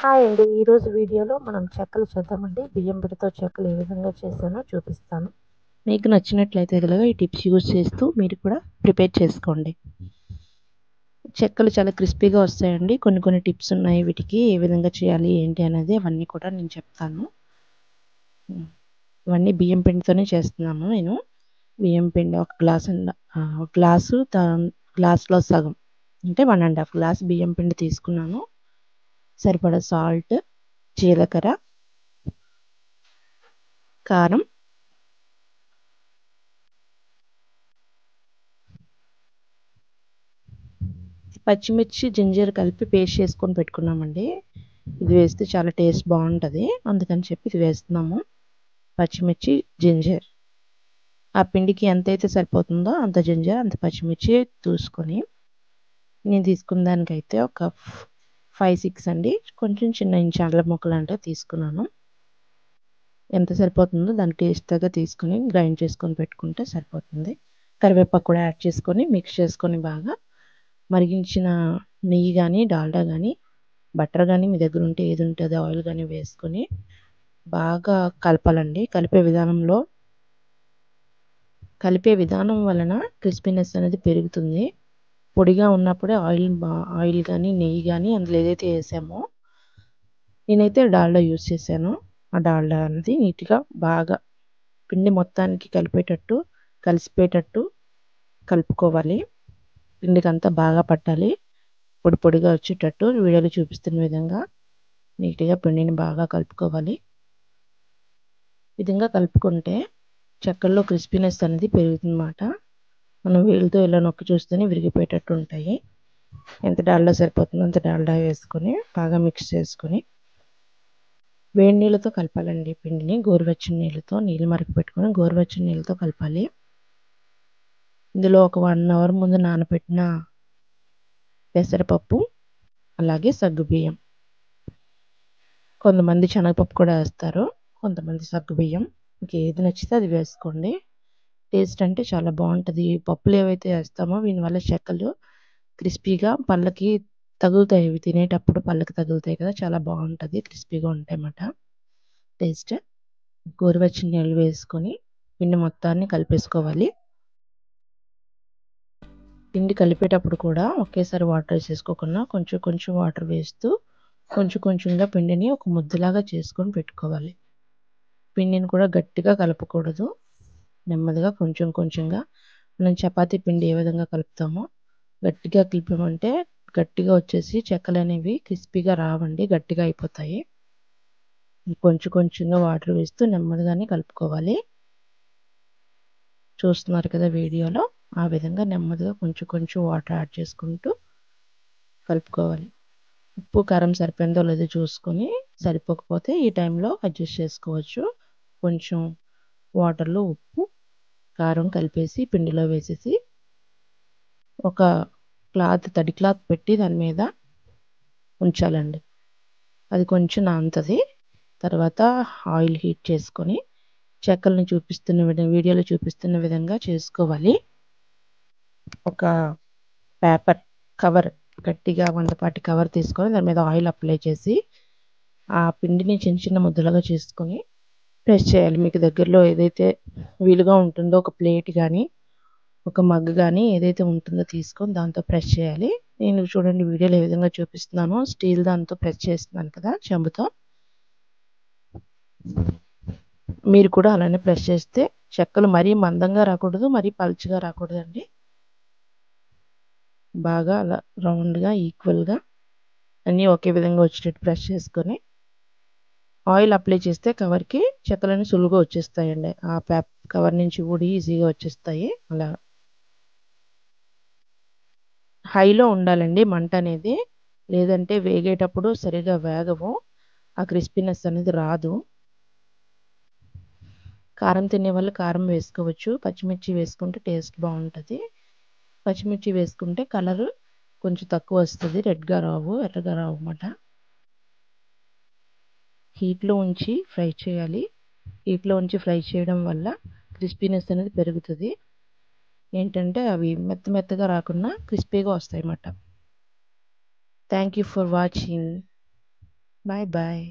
Hi అండి. ఈరోజు వీడియోలో మనం చెక్కలు చేద్దామండి. బియ్యం పిండితో చెక్కలు ఏ విధంగా చేశానో చూపిస్తాను. మీకు నచ్చినట్లయితే కనుక ఈ టిప్స్ యూజ్ చేస్తూ మీరు కూడా ప్రిపేర్ చేసుకోండి. చెక్కలు చాలా క్రిస్పీగా వస్తాయండి. కొన్ని టిప్స్ ఉన్నాయి వీటికి, ఏ విధంగా చేయాలి ఏంటి అనేది అవన్నీ కూడా నేను చెప్తాను. ఇవన్నీ బియ్యం పిండితోనే చేస్తున్నాను నేను. బియ్యం పిండి ఒక గ్లాసు గ్లాస్లో సగం అంటే 1.5 గ్లాస్ బియ్యం పిండి తీసుకున్నాను. సరిపడా సాల్ట్, జీలకర్ర, కారం, పచ్చిమిర్చి, జింజర్ కలిపి పేస్ట్ చేసుకొని పెట్టుకున్నామండి. ఇది వేస్తే చాలా టేస్ట్ బాగుంటుంది, అందుకని చెప్పి ఇది వేస్తున్నాము. పచ్చిమిర్చి, జింజర్ ఆ పిండికి ఎంతైతే సరిపోతుందో అంత జింజర్ అంత పచ్చిమిర్చి చూసుకొని, నేను తీసుకున్న దానికైతే ఒక 5-6 అండి, కొంచెం చిన్న ఇంచు అల్లం ముక్కలు అంటే తీసుకున్నాను. ఎంత సరిపోతుందో దానికి టేస్ట్ తగ్గ తీసుకొని గ్రైండ్ చేసుకొని పెట్టుకుంటే సరిపోతుంది. కరివేపాకు కూడా యాడ్ చేసుకొని మిక్స్ చేసుకొని బాగా మరిగించిన నెయ్యి కానీ, డాల్డా కానీ, బటర్ కానీ మీ దగ్గర ఉంటే ఏది ఉంటే అది ఆయిల్ కానీ వేసుకొని బాగా కలపాలండి. కలిపే విధానం వలన క్రిస్పీనెస్ అనేది పెరుగుతుంది. పొడిగా ఉన్నప్పుడే ఆయిల్ కానీ నెయ్యి కానీ అందులో ఏదైతే వేసామో, నేనైతే డాల్డా యూస్ చేశాను. ఆ డాల్డా అనేది నీట్గా బాగా పిండి మొత్తానికి కలిసిపోయేటట్టు కలుపుకోవాలి. పిండికంతా బాగా పట్టాలి, పొడిగా వచ్చేటట్టు వీడియోలో చూపిస్తున్న విధంగా నీట్గా పిండిని బాగా కలుపుకోవాలి. విధంగా కలుపుకుంటే చెక్కల్లో క్రిస్పీనెస్ అనేది పెరుగుతుందన్నమాట. మనం వేలుతో ఇలా నొక్కి చూస్తేనే విరిగిపోయేటట్టు ఉంటాయి. ఎంత డాల్డా సరిపోతుందో అంత డాల్డా వేసుకొని బాగా మిక్స్ చేసుకొని వేడి నీళ్ళతో కలపాలండి. పిండిని గోరువెచ్చని నీళ్ళతో, నీళ్ళు మరక పెట్టుకొని గోరువెచ్చని నీళ్ళతో కలపాలి. ఇందులో ఒక 1 అవర్ ముందు నానబెట్టిన పెసరపప్పు, అలాగే సగ్గుబియ్యం, కొంతమంది శనగపప్పు కూడా వేస్తారు, కొంతమంది సగ్గుబియ్యం, మీకు ఏది నచ్చితే అది వేసుకోండి. టేస్ట్ అంటే చాలా బాగుంటుంది. ఈ పప్పులు ఏవైతే వేస్తామో దీనివల్ల చెక్కలు క్రిస్పీగా పళ్ళకి తగులుతాయి. ఇవి తినేటప్పుడు పళ్ళకి తగులుతాయి కదా, చాలా బాగుంటుంది, క్రిస్పీగా ఉంటాయి అన్నమాట. టేస్ట్ గోరువెచ్చని నీళ్ళు వేసుకొని పిండి మొత్తాన్ని కలిపేసుకోవాలి. పిండి కలిపేటప్పుడు కూడా ఒకేసారి వాటర్ వేసేసుకోకుండా కొంచెం వాటర్ వేస్తూ కొంచెంగా పిండిని ఒక ముద్దలాగా చేసుకొని పెట్టుకోవాలి. పిండిని కూడా గట్టిగా కలపకూడదు, నెమ్మదిగా కొంచెంగా. మనం చపాతీ పిండి ఏ విధంగా కలుపుతామో గట్టిగా కలిపామంటే గట్టిగా వచ్చేసి చెక్కలు అనేవి క్రిస్పీగా రావండి, గట్టిగా అయిపోతాయి. కొంచెంగా వాటర్ వేస్తూ నెమ్మదిగానే కలుపుకోవాలి. చూస్తున్నారు కదా వీడియోలో, ఆ విధంగా నెమ్మదిగా కొంచెం వాటర్ యాడ్ చేసుకుంటూ కలుపుకోవాలి. ఉప్పు కారం సరిపోయిందో లేదో చూసుకొని, సరిపోకపోతే ఈ టైంలో అడ్జస్ట్ చేసుకోవచ్చు. కొంచెం వాటర్లో ఉప్పు కారం కలిపేసి పిండిలో వేసేసి ఒక తడి క్లాత్ పెట్టి దాని మీద ఉంచాలండి. అది కొంచెం నానుతుంది. తర్వాత ఆయిల్ హీట్ చేసుకొని చెక్కలను వీడియోలో చూపిస్తున్న విధంగా చేసుకోవాలి. ఒక పేపర్ కవర్, గట్టిగా మందపాటి కవర్ తీసుకొని దాని మీద ఆయిల్ అప్లై చేసి ఆ పిండిని చిన్న ముద్దలుగా చేసుకొని ప్రెస్ చేయాలి. మీకు దగ్గరలో ఏదైతే వీలుగా ఉంటుందో ఒక ప్లేట్ కానీ ఒక మగ్ కానీ ఏదైతే ఉంటుందో తీసుకొని దాంతో ప్రెస్ చేయాలి. నేను చూడండి వీడియోలో ఏ విధంగా చూపిస్తున్నానో స్టీల్ దాంతో ప్రెస్ చేస్తున్నాను కదా, చెంబుతో. మీరు కూడా అలానే ప్రెస్ చేస్తే చెక్కలు మరీ మందంగా రాకూడదు, మరీ పలుచగా రాకూడదండి. బాగా అలా రౌండ్గా ఈక్వల్గా అన్నీ ఒకే విధంగా వచ్చేటట్టు ప్రెస్ చేసుకొని ఆయిల్ అప్లై చేస్తే కవర్కి చెక్కలన్నీ సులువుగా వచ్చేస్తాయండి. ఆ కవర్ నుంచి కూడా ఈజీగా వచ్చేస్తాయి. అలా హైలో ఉండాలండి మంట అనేది, లేదంటే వేగేటప్పుడు సరిగా వేగవు, ఆ క్రిస్పీనెస్ అనేది రాదు. కారం తినే వాళ్ళు కారం వేసుకోవచ్చు, పచ్చిమిర్చి వేసుకుంటే టేస్ట్ బాగుంటుంది. పచ్చిమిర్చి వేసుకుంటే కలర్ కొంచెం తక్కువ వస్తుంది, ఎర్రగా రావు అన్నమాట. హీట్లో ఉంచి ఫ్రై చేయాలి. హీట్లో ఉంచి ఫ్రై చేయడం వల్ల క్రిస్పీనెస్ అనేది పెరుగుతుంది. ఏంటంటే అవి మెత్తగా రాకుండా క్రిస్పీగా వస్తాయి అన్నమాట. Thank you for watching. Bye bye.